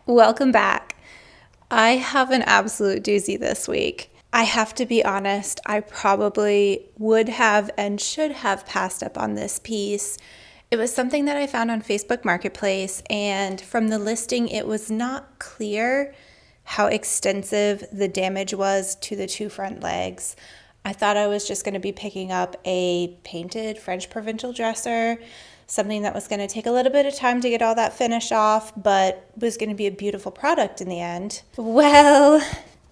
Welcome back. I have an absolute doozy this week. I have to be honest, I probably would have and should have passed up on this piece. It was something that I found on Facebook Marketplace, and from the listing, it was not clear how extensive the damage was to the two front legs. I thought I was just going to be picking up a painted French provincial dresser, something that was going to take a little bit of time to get all that finish off, but was going to be a beautiful product in the end. Well,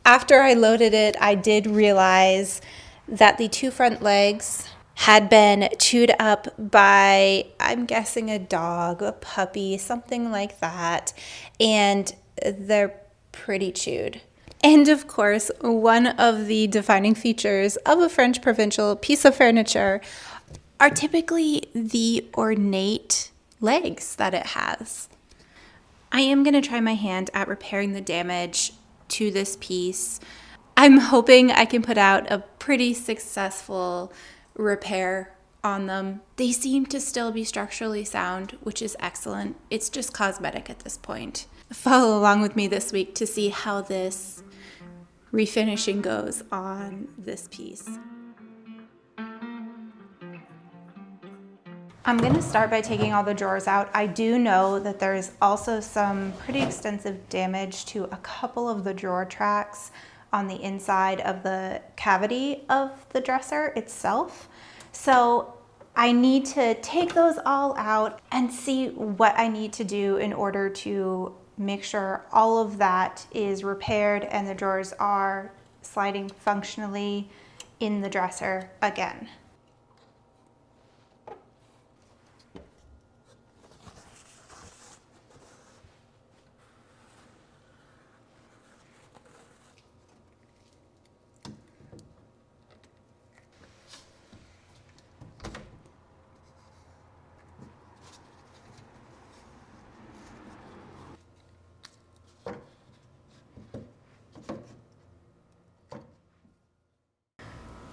after I loaded it, I did realize that the two front legs had been chewed up by, I'm guessing, a dog, a puppy, something like that. And they're pretty chewed. And of course, one of the defining features of a French provincial piece of furniture are typically the ornate legs that it has. I am going to try my hand at repairing the damage to this piece. I'm hoping I can put out a pretty successful repair on them. They seem to still be structurally sound, which is excellent. It's just cosmetic at this point. Follow along with me this week to see how this refinishing goes on this piece. I'm going to start by taking all the drawers out. I do know that there's also some pretty extensive damage to a couple of the drawer tracks on the inside of the cavity of the dresser itself. So I need to take those all out and see what I need to do in order to make sure all of that is repaired and the drawers are sliding functionally in the dresser again.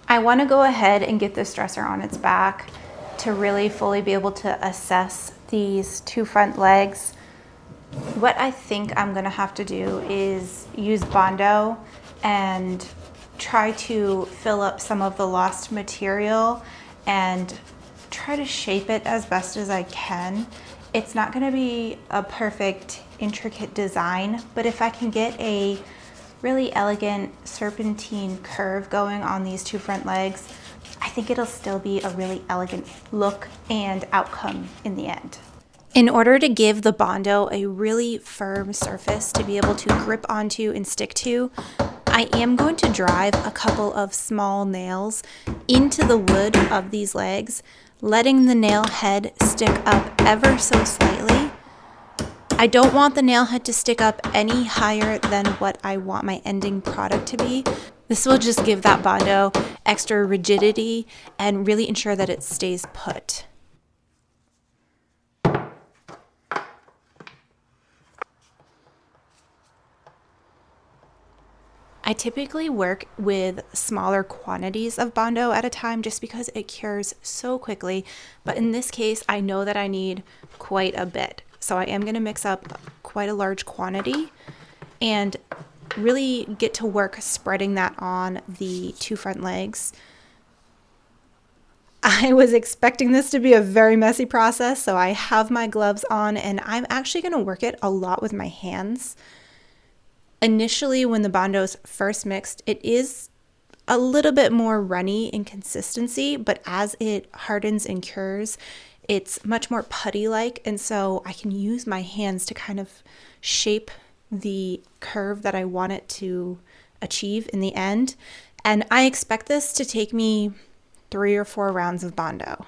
I want to go ahead and get this dresser on its back to really fully be able to assess these two front legs. What I think I'm going to have to do is use Bondo and try to fill up some of the lost material and try to shape it as best as I can. It's not going to be a perfect, intricate design, but if I can get a really elegant serpentine curve going on these two front legs, I think it'll still be a really elegant look and outcome in the end. In order to give the Bondo a really firm surface to be able to grip onto and stick to, I am going to drive a couple of small nails into the wood of these legs, letting the nail head stick up ever so slightly. I don't want the nail head to stick up any higher than what I want my ending product to be. This will just give that Bondo extra rigidity and really ensure that it stays put. I typically work with smaller quantities of Bondo at a time just because it cures so quickly. But in this case, I know that I need quite a bit. So I am going to mix up quite a large quantity and really get to work spreading that on the two front legs. I was expecting this to be a very messy process, so I have my gloves on and I'm actually going to work it a lot with my hands. Initially, when the Bondo's first mixed, it is a little bit more runny in consistency, but as it hardens and cures, it's much more putty-like, and so I can use my hands to kind of shape the curve that I want it to achieve in the end. And I expect this to take me 3 or 4 rounds of Bondo.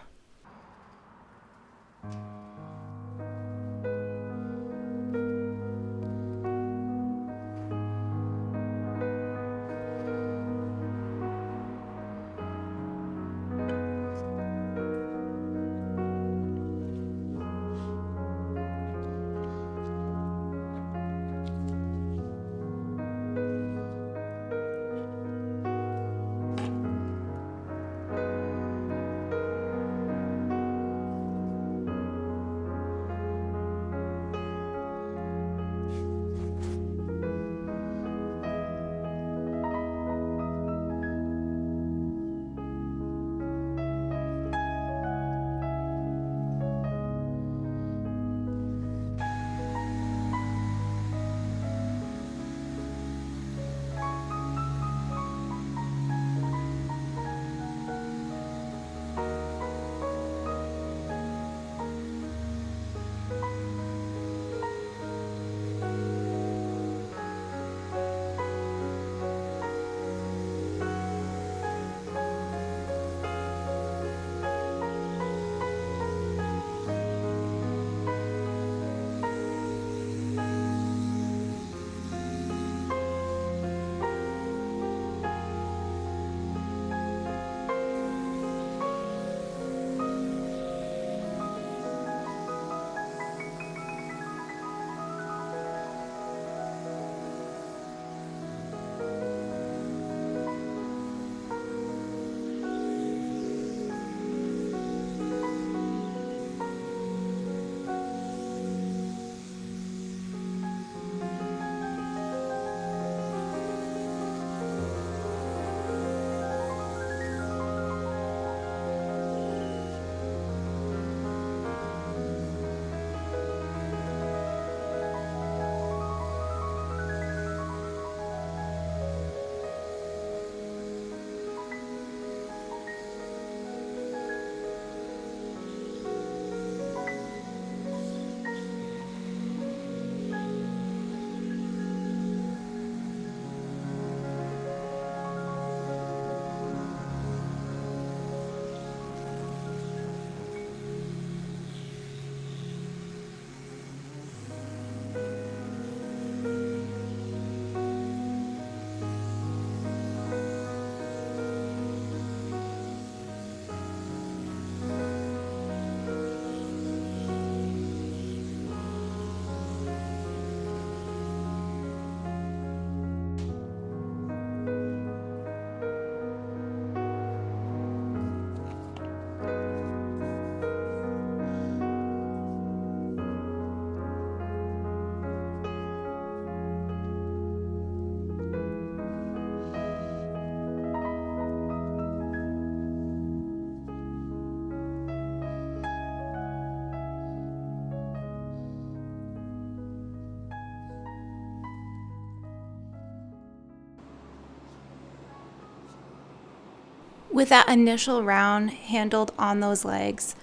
With that initial round handled on those legs,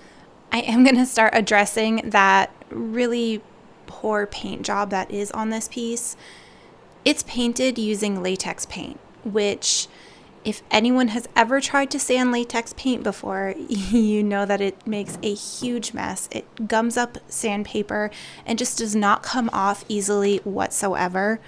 I am going to start addressing that really poor paint job that is on this piece. It's painted using latex paint, which, if anyone has ever tried to sand latex paint before, you know that it makes a huge mess. It gums up sandpaper and just does not come off easily whatsoever.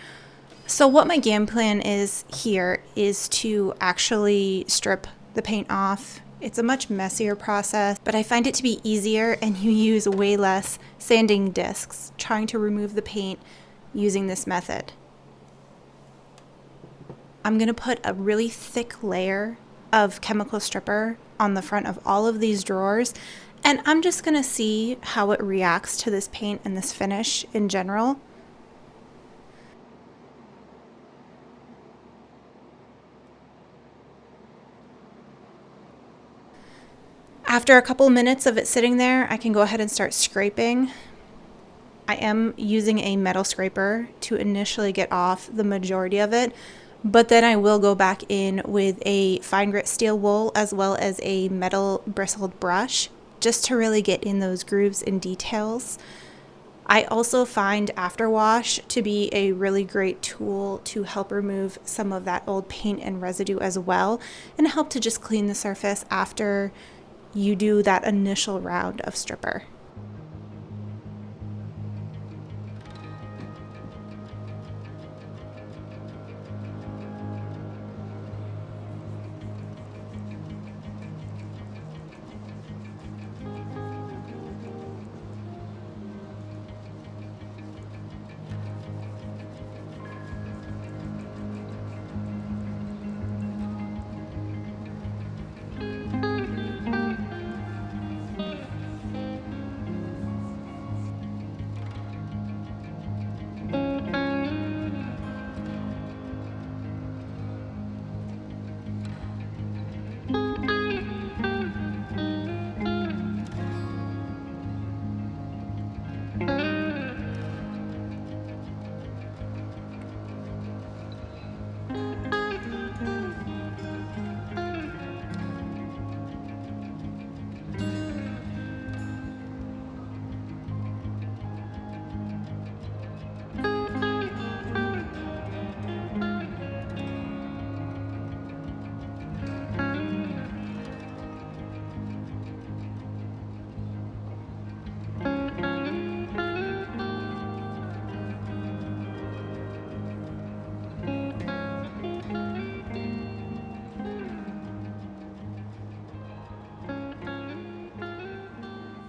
So what my game plan is here is to actually strip the paint off. It's a much messier process, but I find it to be easier, and you use way less sanding discs trying to remove the paint using this method. I'm going to put a really thick layer of chemical stripper on the front of all of these drawers, and I'm just going to see how it reacts to this paint and this finish in general. After a couple minutes of it sitting there, I can go ahead and start scraping. I am using a metal scraper to initially get off the majority of it, but then I will go back in with a fine grit steel wool as well as a metal bristled brush just to really get in those grooves and details. I also find afterwash to be a really great tool to help remove some of that old paint and residue as well, and help to just clean the surface after you do that initial round of stripper.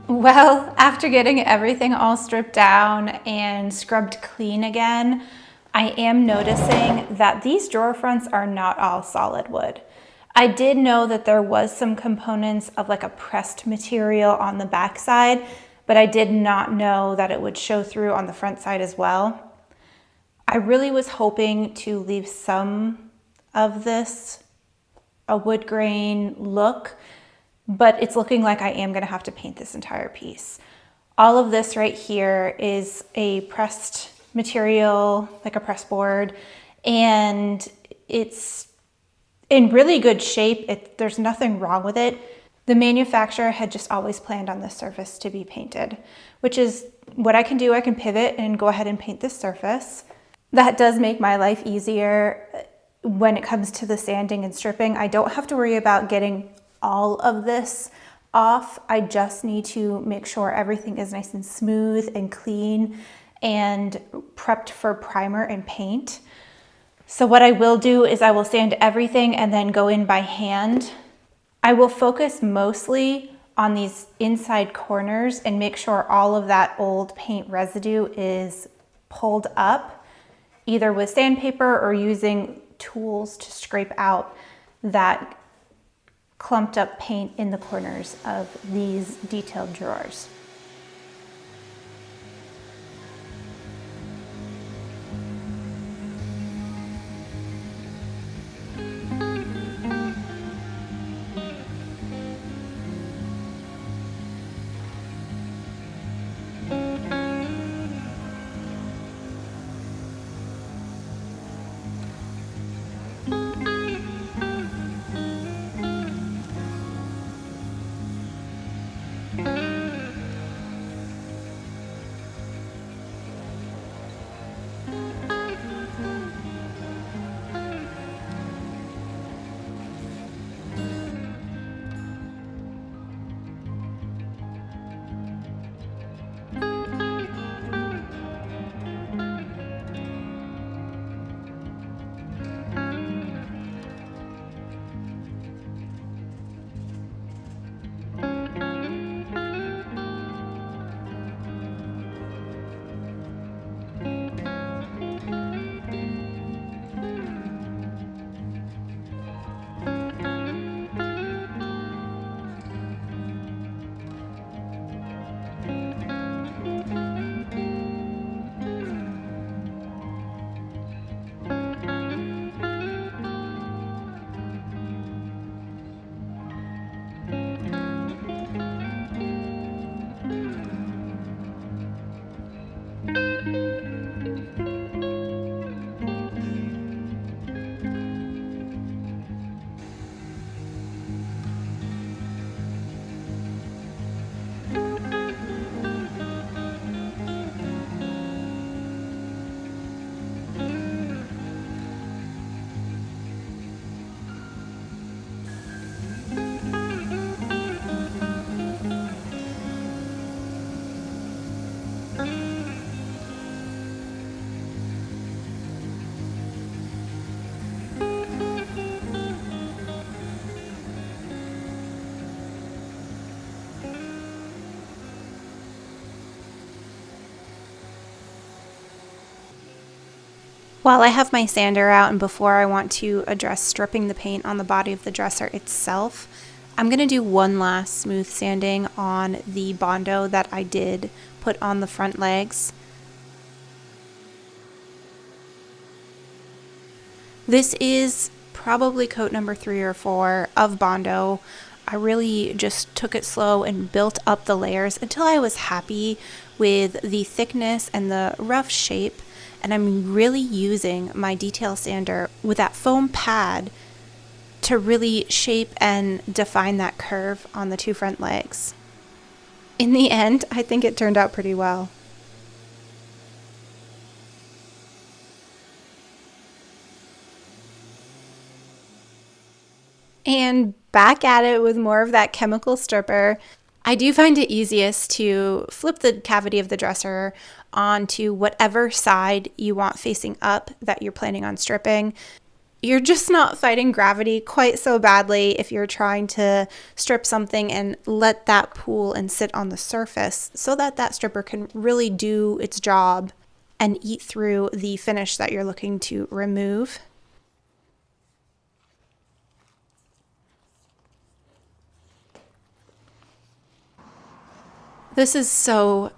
Well, after getting everything all stripped down and scrubbed clean again, I am noticing that these drawer fronts are not all solid wood. I did know that there was some components of like a pressed material on the back side, but I did not know that it would show through on the front side as well. I really was hoping to leave some of this a wood grain look, but it's looking like I am going to have to paint this entire piece. All of this right here is a pressed material, like a press board, and it's in really good shape. There's nothing wrong with it. The manufacturer had just always planned on this surface to be painted, which is what I can do. I can pivot and go ahead and paint this surface. That does make my life easier when it comes to the sanding and stripping. I don't have to worry about getting all of this off. I just need to make sure everything is nice and smooth and clean and prepped for primer and paint. So what I will do is I will sand everything and then go in by hand. I will focus mostly on these inside corners and make sure all of that old paint residue is pulled up, either with sandpaper or using tools to scrape out that clumped up paint in the corners of these detailed drawers. While I have my sander out and before I want to address stripping the paint on the body of the dresser itself, I'm going to do one last smooth sanding on the Bondo that I did put on the front legs. This is probably coat number 3 or 4 of Bondo. I really just took it slow and built up the layers until I was happy with the thickness and the rough shape. And I'm really using my detail sander with that foam pad to really shape and define that curve on the 2 front legs. In the end, I think it turned out pretty well. And back at it with more of that chemical stripper. I do find it easiest to flip the cavity of the dresser onto whatever side you want facing up that you're planning on stripping. You're just not fighting gravity quite so badly if you're trying to strip something and let that pool and sit on the surface so that that stripper can really do its job and eat through the finish that you're looking to remove. This is so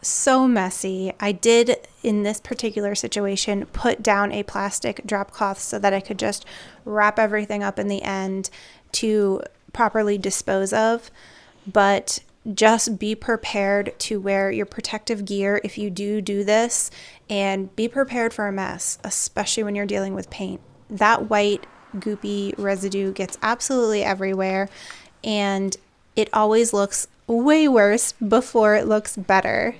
messy. I did, in this particular situation, put down a plastic drop cloth so that I could just wrap everything up in the end to properly dispose of. But just be prepared to wear your protective gear if you do this, and be prepared for a mess, especially when you're dealing with paint. That white goopy residue gets absolutely everywhere, and it always looks way worse before it looks better.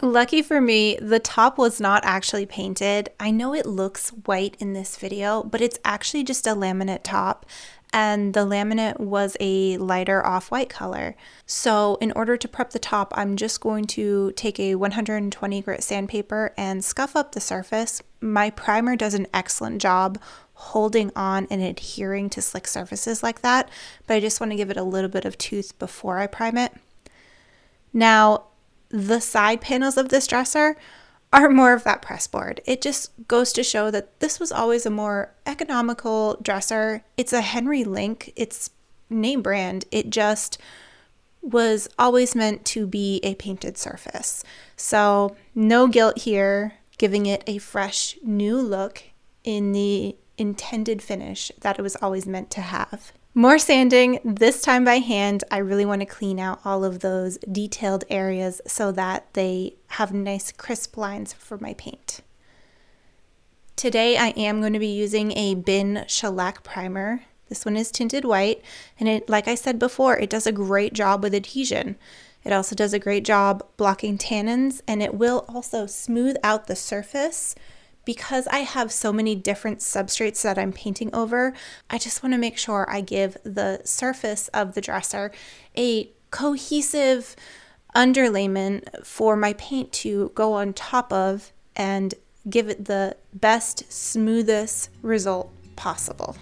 Lucky for me, the top was not actually painted. I know it looks white in this video, but it's actually just a laminate top, and the laminate was a lighter off-white color. So in order to prep the top, I'm just going to take a 120 grit sandpaper and scuff up the surface. My primer does an excellent job holding on and adhering to slick surfaces like that, but I just want to give it a little bit of tooth before I prime it. Now, the side panels of this dresser are more of that press board. It just goes to show that this was always a more economical dresser. It's a Henry Link, it's name brand. It just was always meant to be a painted surface. So no guilt here, giving it a fresh new look in the intended finish that it was always meant to have. More sanding, this time by hand. I really want to clean out all of those detailed areas so that they have nice crisp lines for my paint. Today I am going to be using a Bin Shellac primer. This one is tinted white, and it, like I said before, it does a great job with adhesion. It also does a great job blocking tannins, and it will also smooth out the surface. Because I have so many different substrates that I'm painting over, I just want to make sure I give the surface of the dresser a cohesive underlayment for my paint to go on top of and give it the best, smoothest result possible.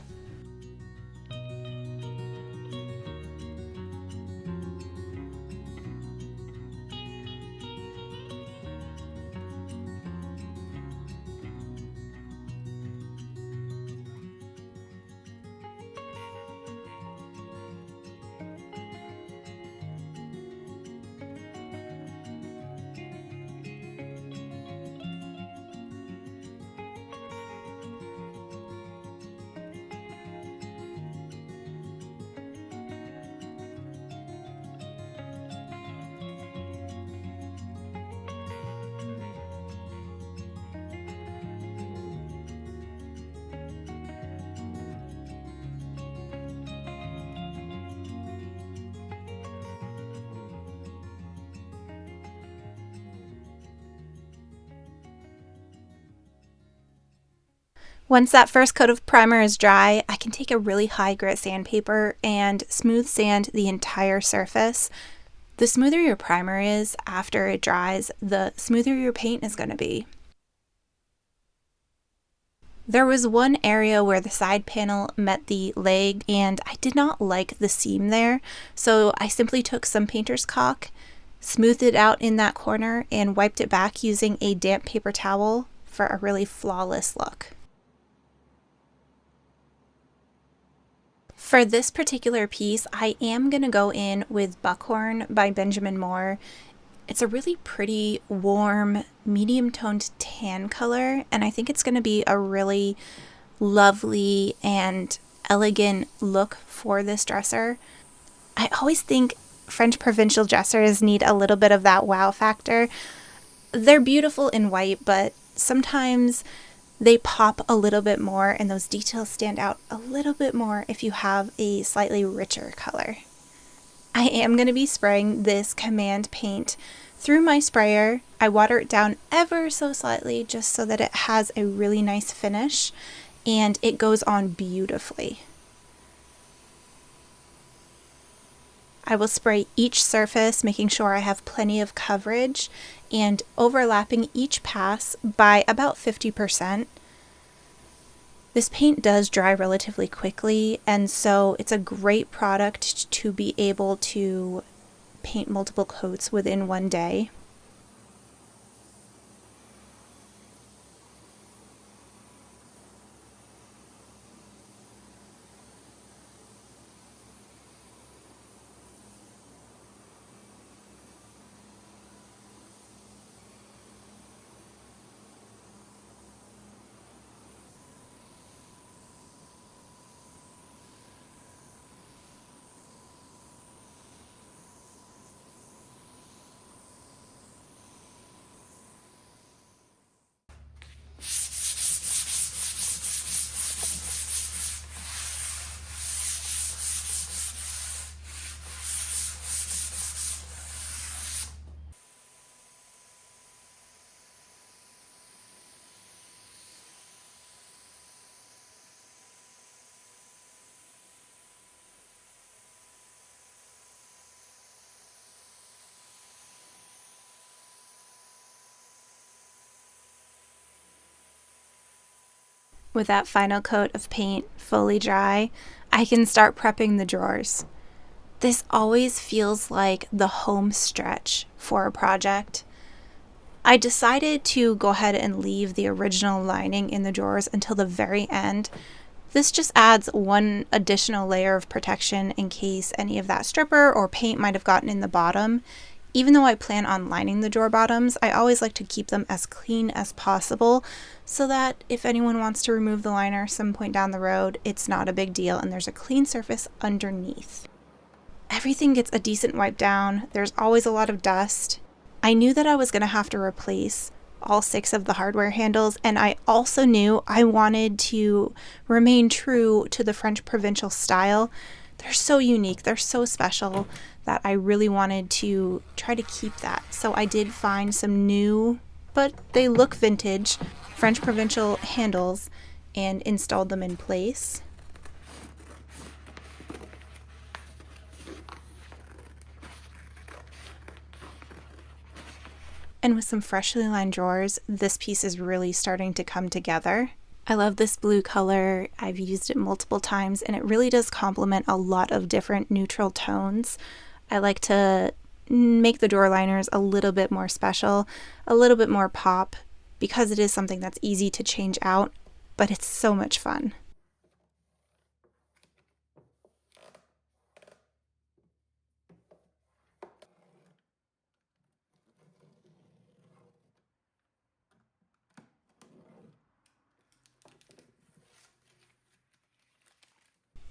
Once that first coat of primer is dry, I can take a really high grit sandpaper and smooth sand the entire surface. The smoother your primer is after it dries, the smoother your paint is going to be. There was one area where the side panel met the leg and I did not like the seam there, so I simply took some painter's caulk, smoothed it out in that corner, and wiped it back using a damp paper towel for a really flawless look. For this particular piece, I am going to go in with Buckhorn by Benjamin Moore. It's a really pretty, warm, medium-toned tan color, and I think it's going to be a really lovely and elegant look for this dresser. I always think French provincial dressers need a little bit of that wow factor. They're beautiful in white, but sometimes they pop a little bit more and those details stand out a little bit more if you have a slightly richer color. I am going to be spraying this Command paint through my sprayer. I water it down ever so slightly just so that it has a really nice finish and it goes on beautifully. I will spray each surface, making sure I have plenty of coverage and overlapping each pass by about 50%. This paint does dry relatively quickly, and so it's a great product to be able to paint multiple coats within one day. With that final coat of paint fully dry, I can start prepping the drawers. This always feels like the home stretch for a project. I decided to go ahead and leave the original lining in the drawers until the very end This just adds one additional layer of protection in case any of that stripper or paint might have gotten in the bottom. Even though I plan on lining the drawer bottoms, I always like to keep them as clean as possible so that if anyone wants to remove the liner some point down the road, it's not a big deal and there's a clean surface underneath. Everything gets a decent wipe down. There's always a lot of dust. I knew that I was going to have to replace all 6 of the hardware handles, and I also knew I wanted to remain true to the French provincial style. They're so unique, they're so special that I really wanted to try to keep that. So I did find some new, but they look vintage, French provincial handles and installed them in place. And with some freshly lined drawers, this piece is really starting to come together. I love this blue color. I've used it multiple times and it really does complement a lot of different neutral tones. I like to make the drawer liners a little bit more special, a little bit more pop, because it is something that's easy to change out, but it's so much fun.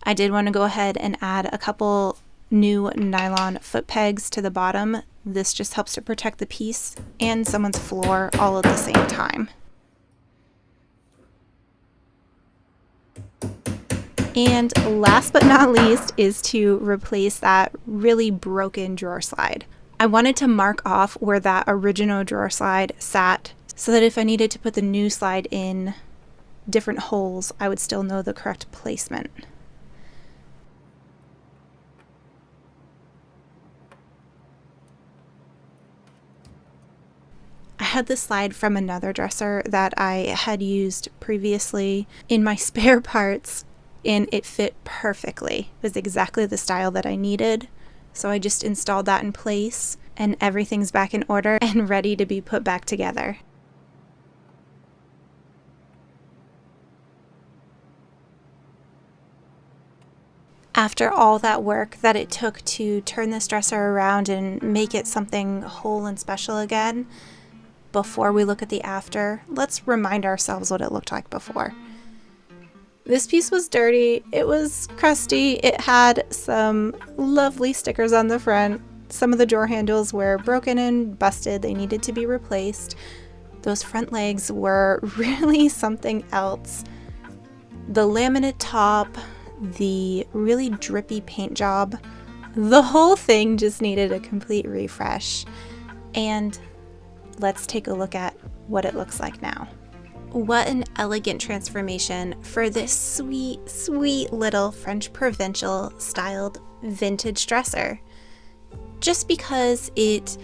I did want to go ahead and add a couple new nylon foot pegs to the bottom. This just helps to protect the piece and someone's floor all at the same time. And last but not least is to replace that really broken drawer slide. I wanted to mark off where that original drawer slide sat so that if I needed to put the new slide in different holes, I would still know the correct placement. I had this slide from another dresser that I had used previously in my spare parts, and it fit perfectly. It was exactly the style that I needed. So I just installed that in place and everything's back in order and ready to be put back together. After all that work that it took to turn this dresser around and make it something whole and special again, before we look at the after, let's remind ourselves what it looked like before. This piece was dirty, it was crusty, it had some lovely stickers on the front. Some of the drawer handles were broken and busted, they needed to be replaced. Those front legs were really something else. The laminate top, the really drippy paint job, the whole thing just needed a complete refresh. And let's take a look at what it looks like now. What an elegant transformation for this sweet, sweet little French provincial styled vintage dresser. Just because it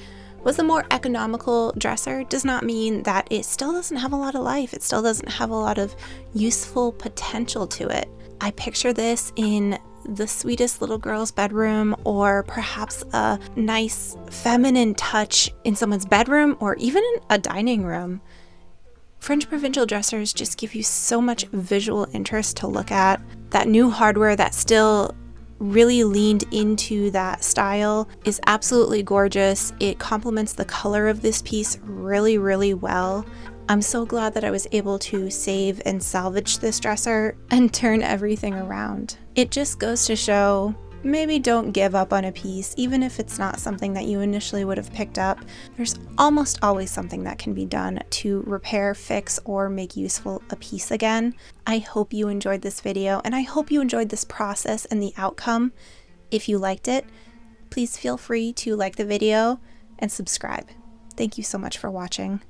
was a more economical dresser does not mean that it still doesn't have a lot of life. It still doesn't have a lot of useful potential to it. I picture this in the sweetest little girl's bedroom, or perhaps a nice feminine touch in someone's bedroom, or even in a dining room. French provincial dressers just give you so much visual interest to look at. That new hardware that still really leaned into that style is absolutely gorgeous. It complements the color of this piece really, really well. I'm so glad that I was able to save and salvage this dresser and turn everything around. It just goes to show, maybe don't give up on a piece, even if it's not something that you initially would have picked up. There's almost always something that can be done to repair, fix, or make useful a piece again. I hope you enjoyed this video, and I hope you enjoyed this process and the outcome. If you liked it, please feel free to like the video and subscribe. Thank you so much for watching.